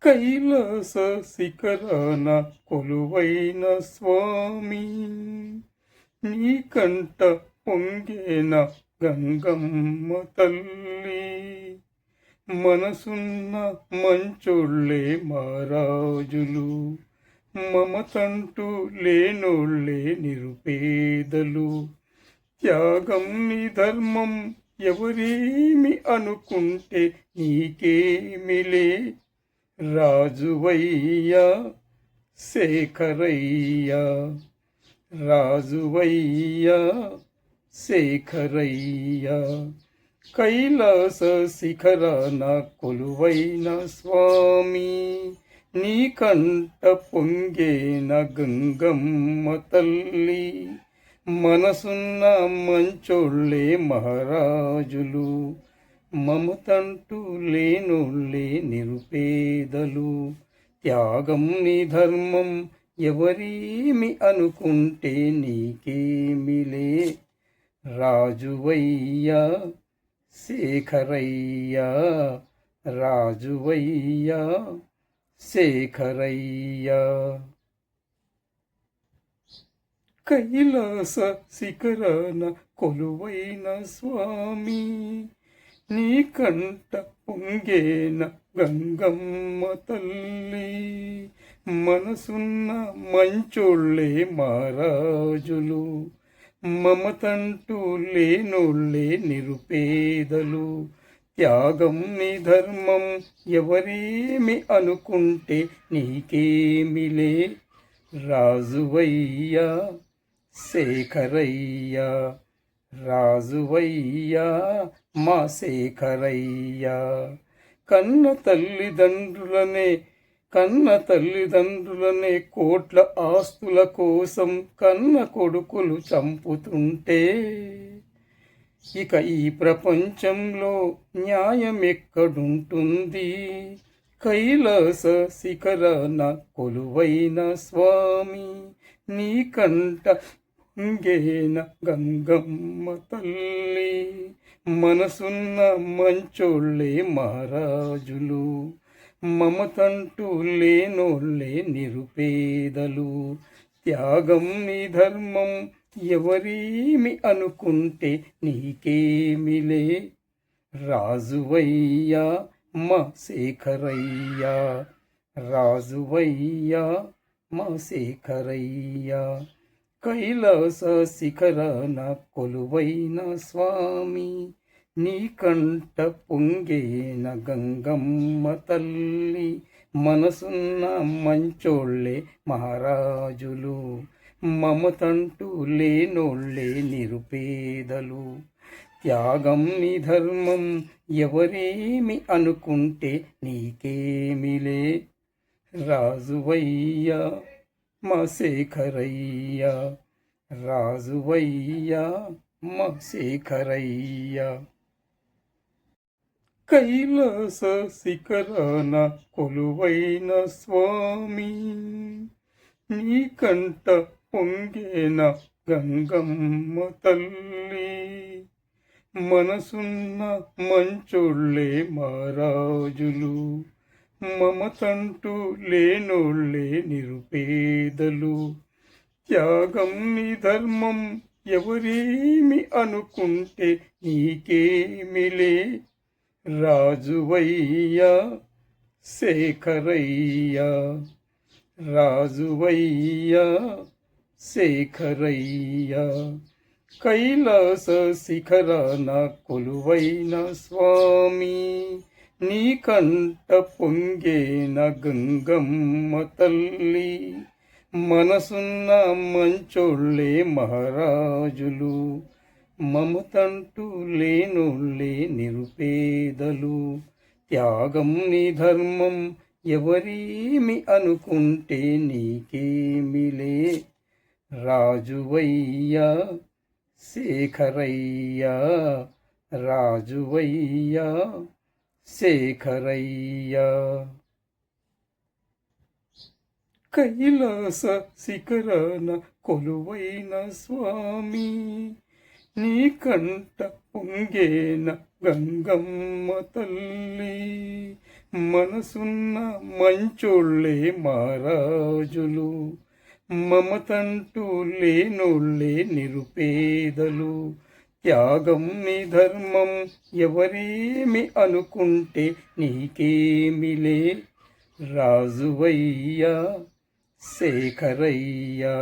కైలాస శిఖరాన కొలువైన స్వామి, నీ కంట పొంగేన గంగమ్మ తల్లి. మనసున్న మంచోళ్ళే మహారాజులు, మమతంటూ లేనోళ్ళే నిరుపేదలు. త్యాగం నీ ధర్మం ఎవరేమి అనుకుంటే నీకేమిలే. రాజువయ్యా శేఖరయ్యా, రాజువయ్యా శేఖరయ్యా. కైలాస శిఖరాన కొలువైన స్వామి, నీ కంట పొంగేన గంగమ్మ తల్లి. మనసున్న మంచోళ్ళే మహారాజులు, మమతంటూ లేనోళ్ళే నిరుపేదలు. త్యాగం నీ ధర్మం ఎవరేమి అనుకుంటే నీకేమిలే. రాజువయ్యా శేఖరయ్యా, రాజువయ్యా శేఖరయ్యా. కైలాస శిఖరాన కొలువైన స్వామి, నీ కంట పొంగేన గంగమ్మ తల్లి. మనసున్న మంచోళ్ళే మహారాజులు, మమతంటూ లేనోళ్ళే నిరుపేదలు. త్యాగం నీ ధర్మం ఎవరేమి అనుకుంటే నీకేమిలే. రాజువయ్యా శేఖరయ్యా, రాజువయ్యా మా శేఖరయ్యా. కన్న తల్లిదండ్రులనే కోట్ల ఆస్తుల కోసం కన్న కొడుకులు చంపుతుంటే, ఇక ఈ ప్రపంచంలో న్యాయం ఎక్కడుంటుంది. కైలాస శిఖరాన కొలువైన స్వామి, నీ కంట పొంగేన గంగమ్మ తల్లి. మనసున్న మంచోళ్ళే మహారాజులు, మమతంటూ లేనోళ్ళే నిరుపేదలు. త్యాగం నీ ధర్మం ఎవరేమి అనుకుంటే నీకేమిలే. రాజువయ్యా మా శేఖరయ్యా, రాజువయ్యా మా శేఖరయ్యా. కైలాస శిఖరాన కొలువైన స్వామి, నీ కంట పొంగేన గంగమ్మ తల్లి. మనసున్న మంచోళ్ళే మహారాజులు, మమతంటూ లేనోళ్ళే నిరుపేదలు. త్యాగం నీ ధర్మం ఎవరేమి అనుకుంటే నీకేమిలే. రాజువయ్యా మా శేఖరయ్యా, రాజువయ్యా మా శేఖరయ్యా. కైలాస శిఖరాన కొలువైన స్వామి, నీ కంట పొంగేన గంగమ్మ తల్లి. మనసున్న మంచోళ్ళే మహారాజులు, మమతంటూ లేనోళ్ళే నిరుపేదలు. త్యాగం నీ ధర్మం ఎవరేమి అనుకుంటే నీకేమిలే. రాజువయ్యా శేఖరయ్యా, రాజువయ్యా శేఖరయ్యా. కైలాస శిఖరాన కొలువైన స్వామి, నీ కంట పొంగేన గంగమ్మ తల్లి. మనసున్న మంచోళ్ళే మహారాజులు, మమతంటూ లేనోళ్ళే నిరుపేదలు. త్యాగం నీ ధర్మం ఎవరేమి అనుకుంటే నీకేమిలే. రాజువయ్యా శేఖరయ్యా, రాజువయ్యా శేఖరయ్యా. కైలాస శిఖరాన కొలువైన స్వామి, నీ కంట పొంగేన గంగమ్మ తల్లి. మనసున్న మంచోళ్ళే మహారాజులు, మమతంటూ లేనోళ్ళే నిరుపేదలు. త్యాగం నీ ధర్మం ఎవరేమి అనుకుంటే నీకేమిలే. రాజువయ్యా శేఖరయ్యా,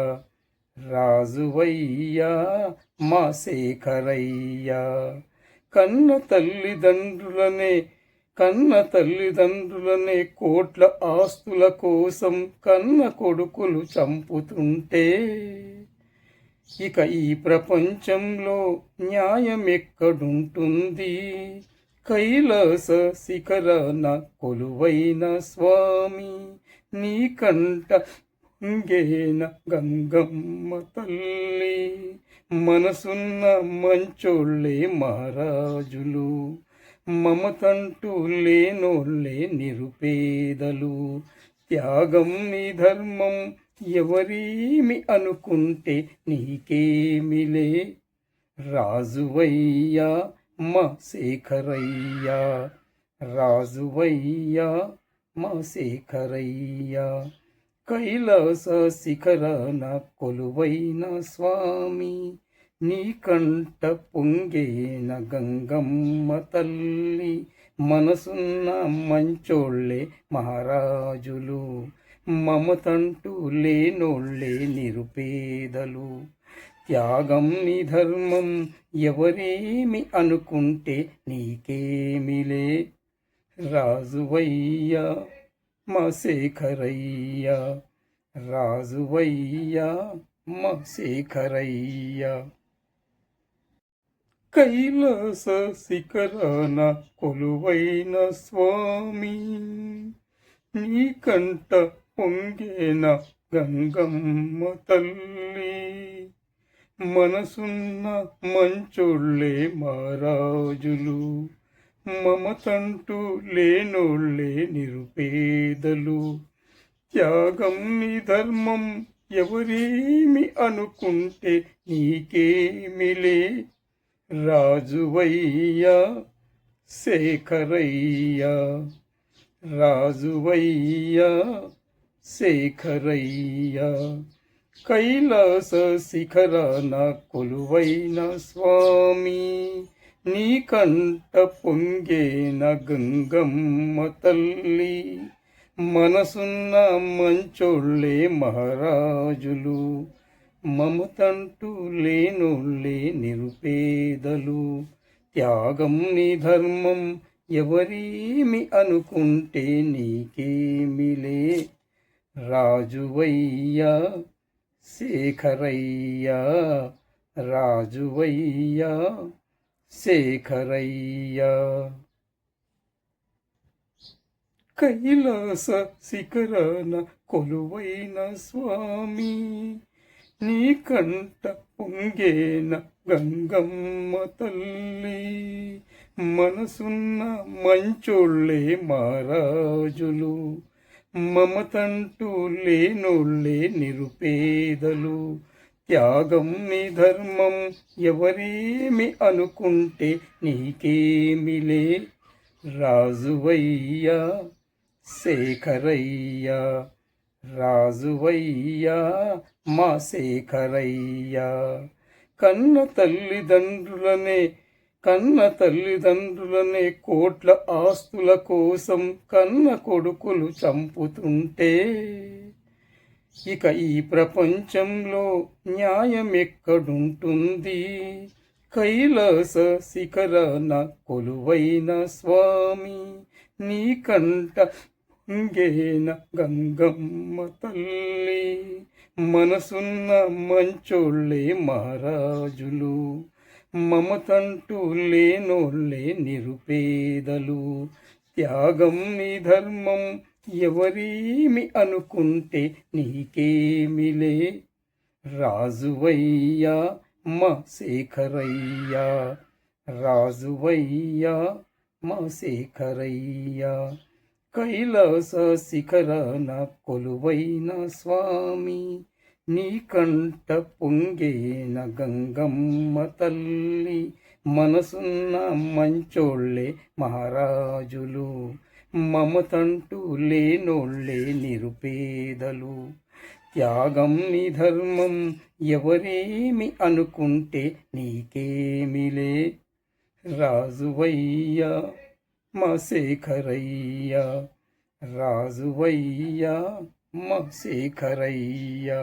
రాజువయ్యా మా శేఖరయ్యా. కన్న తల్లిదండ్రులనే కోట్ల ఆస్తుల కోసం కన్న కొడుకులు చంపుతుంటే, ఇక ఈ ప్రపంచంలో న్యాయం ఎక్కడుంటుంది? కైలాస శిఖరాన కొలువైన స్వామి, నీకంట పొంగేన గంగమ్మ తల్లి. మనసున్న మంచోళ్ళే మహారాజులు, మమతంటూ లేనోళ్ళే నిరుపేదలు. త్యాగం నీ ధర్మం ఎవరేమి అనుకుంటే నీకేమిలే. రాజువయ్యా మా శేఖరయ్యా, రాజువయ్యా మా శేఖరయ్యా. కైలాస శిఖరాన కొలువైన స్వామి, నీకంట పొంగేన గంగమ్మ తల్లి. మనసున్న మంచోళ్ళే మహారాజులు, మమతంటూ లేనోళ్ళే నిరుపేదలు. త్యాగం నీ ధర్మం ఎవరేమి అనుకుంటే నీకేమిలే. రాజువయ్యా మా శేఖరయ్యా, రాజువయ్యా మా శేఖరయ్యా. కైలాస శిఖరాన కొలువైన స్వామి, నీకంట పొంగేన గంగమ్మ తల్లి. మనసున్న మంచోళ్ళే మహారాజులు, మమతంటూ లేనోళ్ళే నిరుపేదలు. త్యాగం నీ ధర్మం ఎవరేమి అనుకుంటే నీకేమిలే. రాజువయ్యా శేఖరయ్యా, రాజువయ్యా శేఖరయ్యా. కైలాస శిఖరాన కొలువైన స్వామి, నీకంట పొంగేన గంగమ్మ తల్లి. మనసున్న మంచోళ్ళే మహారాజులు, మమతంటూ లేనోళ్ళే నిరుపేదలు. త్యాగం నీ ధర్మం ఎవరేమి అనుకుంటే నీకేమిలే. రాజువయ్యా శేఖరయ్యా, రాజువయ్యా శేఖరయ్యా. కైలాస శిఖరాన కొలువైన స్వామి, నీకంట పొంగేన గంగమ్మ తల్లి. మనసున్న మంచోళ్ళే మహారాజులు, మమతంటూ లేనోళ్ళే నిరుపేదలు. త్యాగం నీ ధర్మం ఎవరేమి అనుకుంటే నీకేమిలే. రాజువయ్యా శేఖరయ్యా, రాజువయ్యా మా శేఖరయ్యా. కన్న తల్లిదండ్రులనే కోట్ల ఆస్తుల కోసం కన్న కొడుకులు చంపుతుంటే, ఇక ఈ ప్రపంచంలో న్యాయం ఎక్కడుంటుంది? కైలాస శిఖరాన కొలువైన స్వామి, నీకంట పొంగేన గంగమ్మ తల్లి. మనసున్న మంచోళ్ళే మహారాజులు, మమతంటూ లేనోళ్ళే నిరుపేదలు. త్యాగం నీ ధర్మం ఎవరేమి అనుకుంటే నీకేమిలే. రాజువయ్యా మా శేఖరయ్యా, రాజువయ్యా మా శేఖరయ్యా. కైలాస శిఖరాన కొలువైన స్వామి, నీకంట పొంగేన గంగమ్మ తల్లి. మనసున్న మంచోళ్ళే మహారాజులు, మమతంటూ లేనోళ్ళే నిరుపేదలు. త్యాగం నీ ధర్మం ఎవరేమి అనుకుంటే నీకేమిలే. రాజువయ్యా మా శేఖరయ్యా, రాజువయ్యా మా శేఖరయ్యా.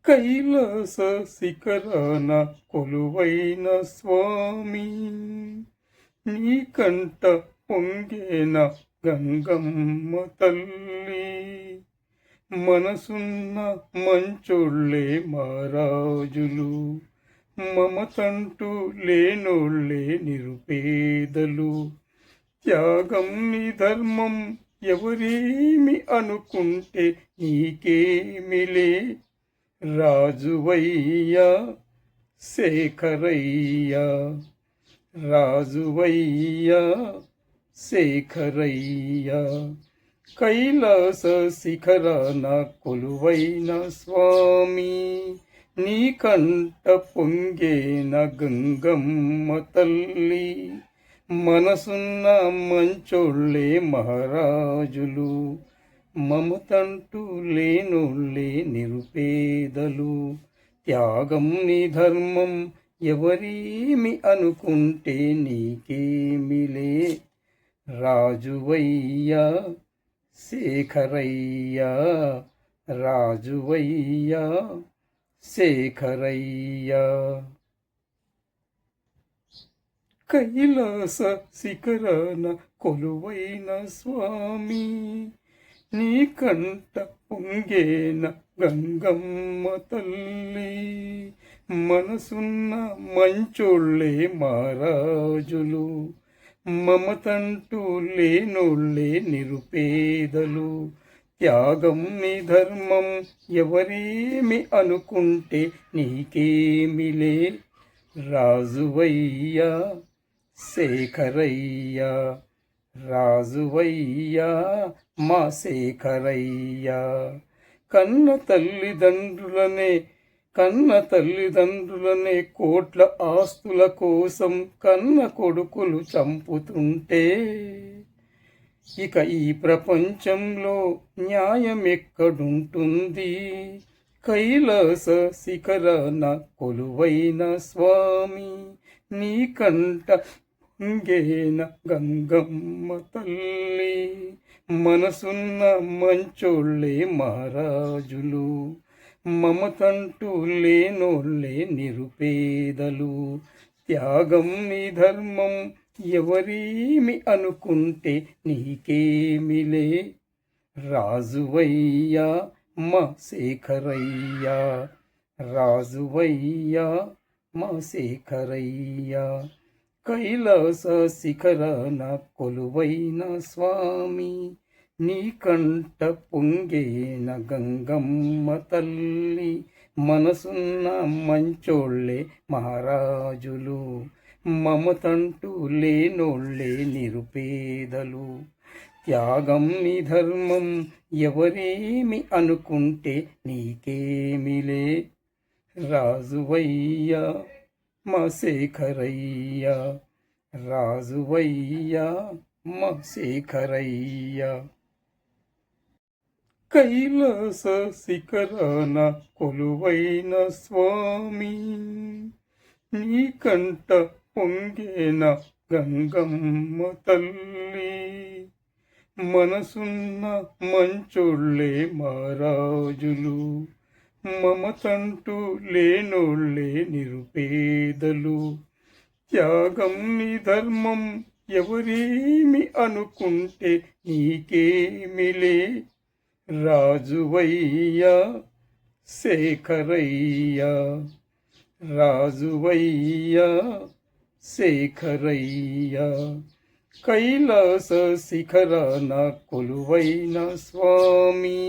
కైలాస శిఖరాన కొలువైన స్వామి, నీ కంట పొంగేన గంగమ్మ తల్లి. మనసున్న మంచోళ్ళే మహారాజులు, మమతంటూ లేనోళ్ళే నిరుపేదలు. త్యాగం నీ ధర్మం ఎవరేమి అనుకుంటే నీకేమిలే. రాజువయ్యా శేఖరయ్యా, రాజువయ్యా శేఖరయ్యా. కైలాస శిఖరాన కొలువైన స్వామి, నీ కంట పొంగేన గంగమ్మ తల్లి. మనసున్న మంచోళ్ళే మహారాజులు, మమతంటూ లేనోళ్ళే నిరుపేదలు. త్యాగం నీ ధర్మం ఎవరేమి అనుకుంటే నీకేమిలే. రాజువయ్యా శేఖరయ్యా, రాజువయ్యా శేఖరయ్యా. కైలాస శిఖరాన కొలువైన స్వామి, నీ కంట పొంగేన గంగమ్మ తల్లి. మనసున్న మంచోళ్ళే మహారాజులు, మమతంటూ లేనోళ్ళే నిరుపేదలు. త్యాగం నీ ధర్మం ఎవరేమి అనుకుంటే నీకేమిలే. రాజువయ్యా శేఖరయ్యా, రాజువయ్యా మా శేఖరయ్యా. కన్న తల్లిదండ్రులనే కోట్ల ఆస్తుల కోసం కన్న కొడుకులు చంపుతుంటే, ఇక ఈ ప్రపంచంలో న్యాయం ఎక్కడుంటుంది. కైలాస శిఖరాన కొలువైన స్వామి, నీ కంట పొంగేన గంగమ్మ తల్లి. మనసున్న మంచోళ్ళే మహారాజులు, మమతంటూ లేనోళ్ళే నిరుపేదలు. త్యాగం నీ ధర్మం ఎవరేమి అనుకుంటే నీకేమిలే. రాజువయ్యా మా శేఖరయ్యా, రాజువయ్యా మా శేఖరయ్యా. కైలాస శిఖరాన కొలువైన స్వామి, నీ కంట పొంగేన గంగమ్మ తల్లి. మనసున్న మంచోళ్ళే మహారాజులు, మమతంటూ లేనోళ్ళే నిరుపేదలు. త్యాగం నీ ధర్మం ఎవరేమి అనుకుంటే నీకేమిలే. రాజువయ్యా మా శేఖరయ్యా, రాజువయ్యా మా శేఖరయ్యా. కైలాస శిఖరాన కొలువైన స్వామి, నీ కంట పొంగేన గంగమ్మ తల్లి. మనసున్న మంచోళ్ళే మహారాజులు, మమతంటూ లేనోళ్ళే నిరుపేదలు. త్యాగం నీ ధర్మం ఎవరేమి అనుకుంటే నీకేమిలే. రాజువయ్యా శేఖరయ్యా, రాజువయ్యా శేఖరయ్యా. కైలాస శిఖరాన కొలువైన స్వామి,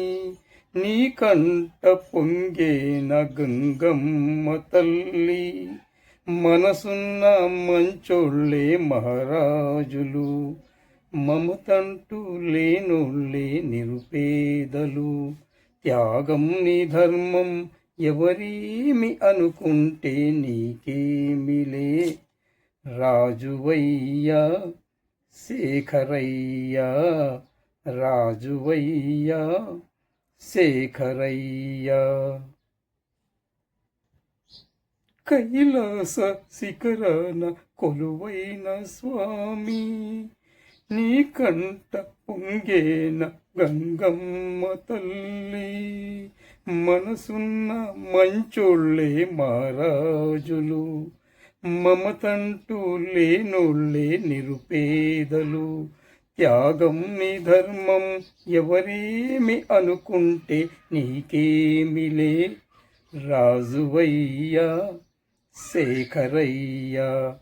నీ కంట పొంగేన గంగమ్మ తల్లి. మనసున్న మంచోళ్ళే మహారాజులు, మమతంటూ లేనోళ్ళే నిరుపేదలు. త్యాగం నీ ధర్మం ఎవరేమి అనుకుంటే నీకేమిలే. రాజువయ్యా శేఖరయ్యా రాజువయ్యా శేఖరయ్యా. కైలాస శిఖరాన కొలువైన స్వామి నీ కంట పొంగేన గంగమ్మ తల్లి. మనసున్న మంచోళ్ళే మహారాజులు, మమతంటూ లేనోళ్ళే నిరుపేదలు. త్యాగం నీ ధర్మం ఎవరేమి అనుకుంటే నీకేమిలే. రాజువయ్యా శేఖరయ్యా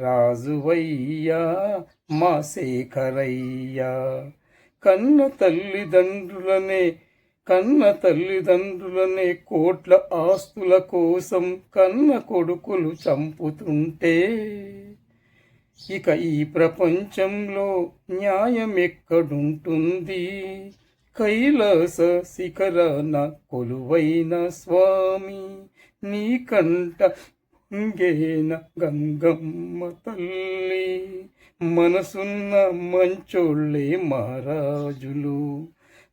రాజువయ్యా మా శేఖరయ్యా. కన్న తల్లిదండ్రులనే కోట్ల ఆస్తుల కోసం కన్న కొడుకులు చంపుతుంటే ఇక ఈ ప్రపంచంలో న్యాయం ఎక్కడుంటుంది. కైలాస శిఖరాన కొలువైన స్వామి నీ కంట పొంగేన గంగమ్మ తల్లి. మనసున్న మంచోళ్ళే మహారాజులు,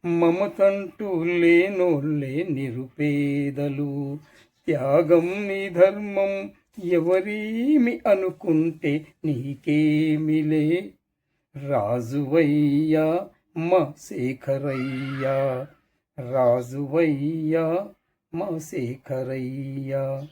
మమతంటూ లేనోళ్ళే నిరుపేదలు. త్యాగం నీ ధర్మం ఎవరేమి అనుకుంటే నీకేమిలే. రాజువయ్యా మా శేఖరయ్యా రాజువయ్యా మా శేఖరయ్యా.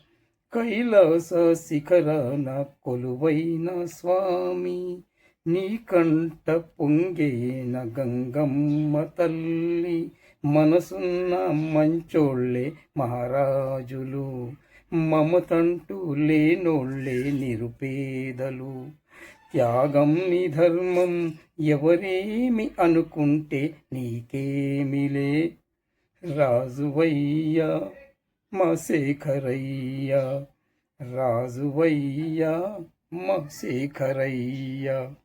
కైలాస శిఖరాన కొలువైన స్వామి నీ కంట పొంగేన గంగమ్మ తల్లి. మనసున్న మంచోళ్ళే మహారాజులు, మమతంటూ లేనోళ్ళే నిరుపేదలు. త్యాగం నీ ధర్మం ఎవరేమి అనుకుంటే నీకేమిలే. రాజువయ్యా మా శేఖరయ్యా రాజువయ్యా మా శేఖరయ్యా.